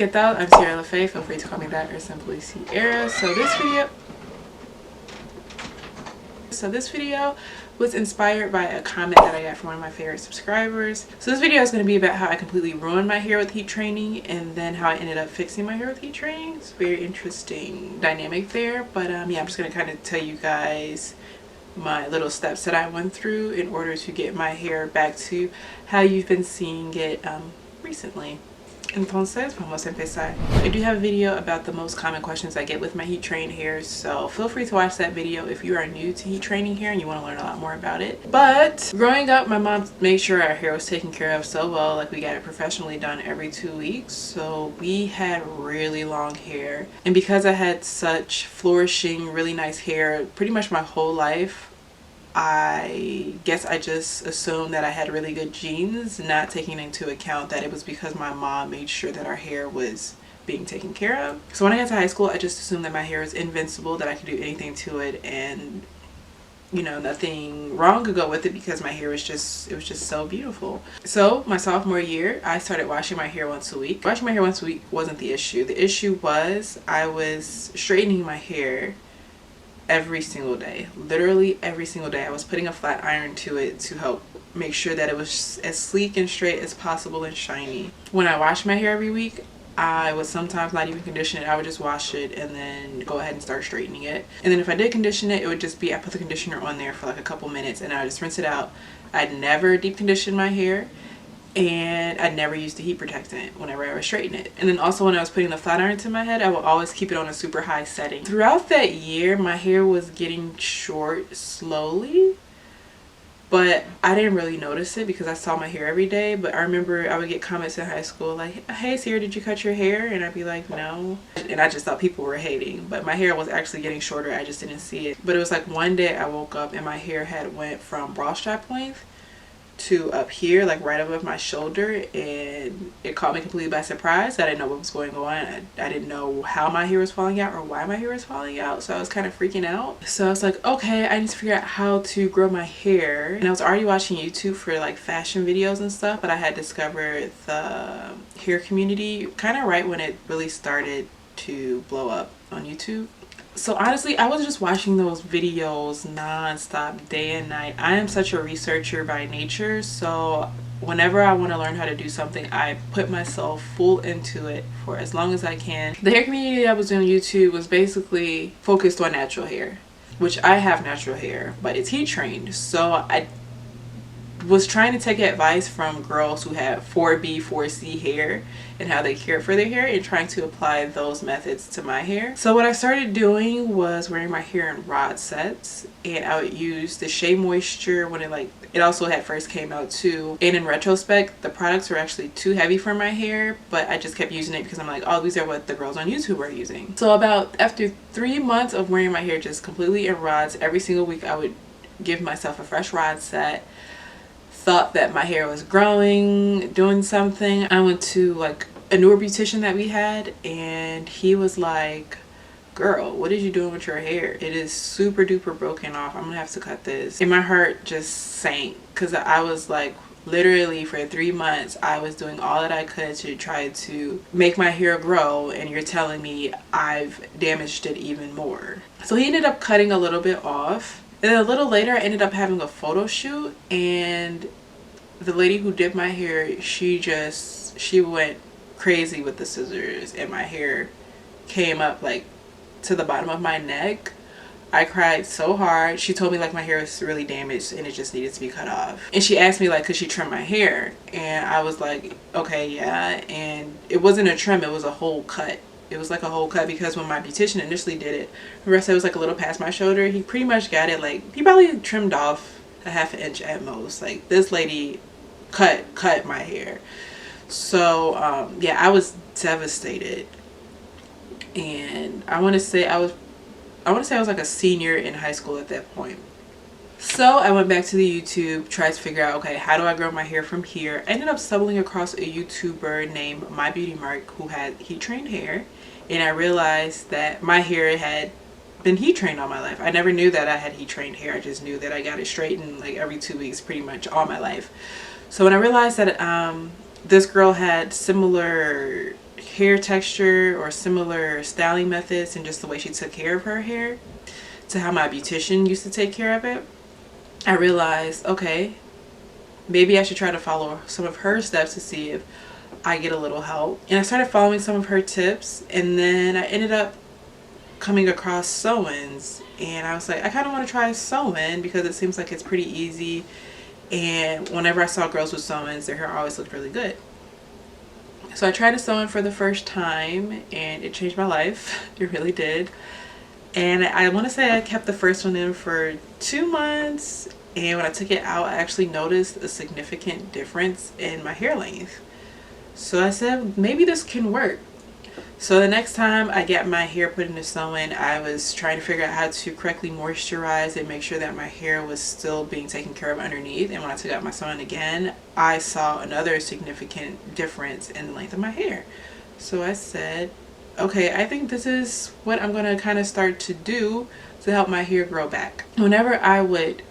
¿qué tal? I'm Sierra LaFay. Feel free to call me that or simply Sierra. So this video was inspired by a comment that I got from one of my favorite subscribers. So this video is going to be about how I completely ruined my hair with heat training and then how I ended up fixing my hair with heat training. It's a very interesting dynamic there, but yeah, I'm just going to kind of tell you guys my little steps that I went through in order to get my hair back to how you've been seeing it recently. Entonces, vamos a empezar. I do have a video about the most common questions I get with my heat trained hair, so feel free to watch that video if you are new to heat training hair and you want to learn a lot more about it. But growing up, my mom made sure our hair was taken care of so well, like we got it professionally done every 2 weeks, so we had really long hair. And because I had such flourishing, really nice hair pretty much my whole life, I guess I just assumed that I had really good genes, not taking into account that it was because my mom made sure that our hair was being taken care of. So when I got to high school, I just assumed that my hair was invincible, that I could do anything to it, and you know, nothing wrong could go with it because my hair was just, it was just so beautiful. So my sophomore year, I started washing my hair once a week. Washing my hair once a week wasn't the issue. The issue was I was straightening my hair every single day. Literally every single day I was putting a flat iron to it to help make sure that it was as sleek and straight as possible and shiny. When I washed my hair every week, I would sometimes not even condition it. I would just wash it and then go ahead and start straightening it. And then if I did condition it, it would just be I put the conditioner on there for like a couple minutes and I would just rinse it out. I'd never deep condition my hair, and I never used a heat protectant whenever I was straightening it. And then also when I was putting the flat iron to my head, I would always keep it on a super high setting. Throughout that year, my hair was getting short slowly, but I didn't really notice it because I saw my hair every day. But I remember I would get comments in high school like, "Hey Sierra, did you cut your hair?" And I'd be like, "No." And I just thought people were hating, but my hair was actually getting shorter. I just didn't see it. But it was like one day I woke up and my hair had went from bra strap length to up here, like right above my shoulder, and it caught me completely by surprise. I didn't know what was going on. I didn't know how my hair was falling out or why my hair was falling out, so I was kind of freaking out. So I was like, okay, I need to figure out how to grow my hair. And I was already watching YouTube for like fashion videos and stuff, but I had discovered the hair community kind of right when it really started to blow up on YouTube. So honestly, I was just watching those videos non-stop, day and night. I am such a researcher by nature, so whenever I want to learn how to do something, I put myself full into it for as long as I can. The hair community I was doing on YouTube was basically focused on natural hair, which I have natural hair, but it's heat trained. So I was trying to take advice from girls who have 4B, 4C hair and how they care for their hair and trying to apply those methods to my hair. So what I started doing was wearing my hair in rod sets, and I would use the Shea Moisture when it also had first came out too. And in retrospect, the products were actually too heavy for my hair, but I just kept using it because I'm like, oh, these are what the girls on YouTube were using. So after 3 months of wearing my hair just completely in rods, every single week I would give myself a fresh rod set. Thought that my hair was growing, doing something. I went to like a newer beautician that we had, and he was like, "Girl, what is you doing with your hair? It is super duper broken off. I'm gonna have to cut this." And my heart just sank because I was like, literally for 3 months I was doing all that I could to try to make my hair grow, and you're telling me I've damaged it even more. So he ended up cutting a little bit off. And a little later I ended up having a photo shoot, and the lady who did my hair, she went crazy with the scissors, and my hair came up like to the bottom of my neck. I cried so hard. She told me like my hair was really damaged and it just needed to be cut off. And she asked me like, could she trim my hair? And I was like, okay, yeah. And it wasn't a trim, it was a whole cut. It was like a whole cut because when my beautician initially did it, the rest of it was like a little past my shoulder. He pretty much got it like, he probably trimmed off a ½ inch at most. Like this lady cut my hair. So yeah, I was devastated. And I want to say I was like a senior in high school at that point. So I went back to the YouTube, tried to figure out, okay, how do I grow my hair from here? I ended up stumbling across a YouTuber named My Beauty Mark who had heat trained hair, and I realized that my hair had been heat trained all my life. I never knew that I had heat trained hair. I just knew that I got it straightened like every 2 weeks pretty much all my life. So when I realized that this girl had similar hair texture or similar styling methods and just the way she took care of her hair to how my beautician used to take care of it, I realized, okay, maybe I should try to follow some of her steps to see if I get a little help. And I started following some of her tips, and then I ended up coming across sew-ins, and I was like, I kind of want to try sew-in because it seems like it's pretty easy, and whenever I saw girls with sew-ins, their hair always looked really good. So I tried a sew-in for the first time, and it changed my life. It really did. And I want to say I kept the first one in for 2 months, and when I took it out, I actually noticed a significant difference in my hair length. So I said, maybe this can work. So the next time I get my hair put in a sew-in, I was trying to figure out how to correctly moisturize and make sure that my hair was still being taken care of underneath. And when I took out my sew-in again, I saw another significant difference in the length of my hair. So I said, okay, I think this is what I'm going to kind of start to do to help my hair grow back. Whenever I would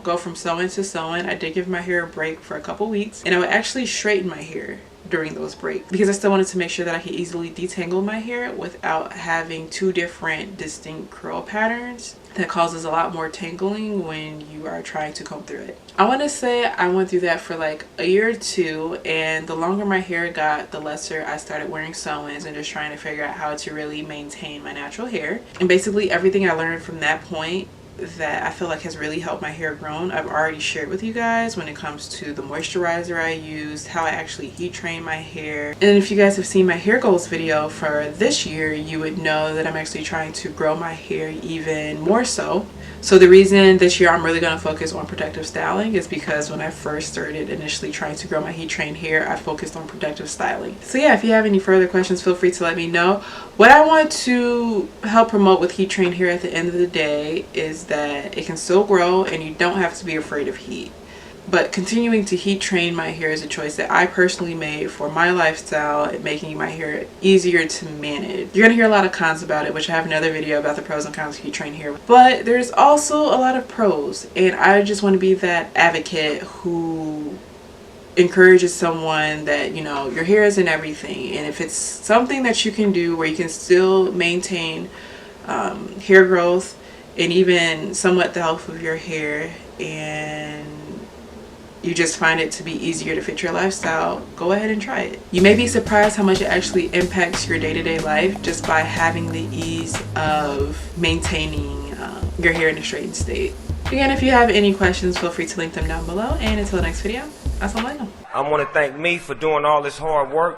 go from sew-in to sew-in, I did give my hair a break for a couple weeks, and I would actually straighten my hair during those breaks because I still wanted to make sure that I could easily detangle my hair without having 2 different distinct curl patterns that causes a lot more tangling when you are trying to comb through it. I want to say I went through that for like a year or 2, and the longer my hair got, the lesser I started wearing sew-ins and just trying to figure out how to really maintain my natural hair. And basically everything I learned from that point that I feel like has really helped my hair grow, I've already shared with you guys when it comes to the moisturizer I used, how I actually heat train my hair. And if you guys have seen my hair goals video for this year, you would know that I'm actually trying to grow my hair even more so. So the reason this year I'm really going to focus on protective styling is because when I first started initially trying to grow my heat trained hair, I focused on protective styling. So yeah, if you have any further questions, feel free to let me know. What I want to help promote with heat trained hair at the end of the day is that it can still grow and you don't have to be afraid of heat. But continuing to heat train my hair is a choice that I personally made for my lifestyle and making my hair easier to manage. You're gonna hear a lot of cons about it, which I have another video about the pros and cons of heat train hair. But there's also a lot of pros, and I just want to be that advocate who encourages someone that, you know, your hair isn't everything, and if it's something that you can do where you can still maintain hair growth and even somewhat the health of your hair, and you just find it to be easier to fit your lifestyle, go ahead and try it. You may be surprised how much it actually impacts your day-to-day life just by having the ease of maintaining your hair in a straightened state. Again, if you have any questions, feel free to link them down below, and until the next video, assalamu alaikum. I want to thank me for doing all this hard work.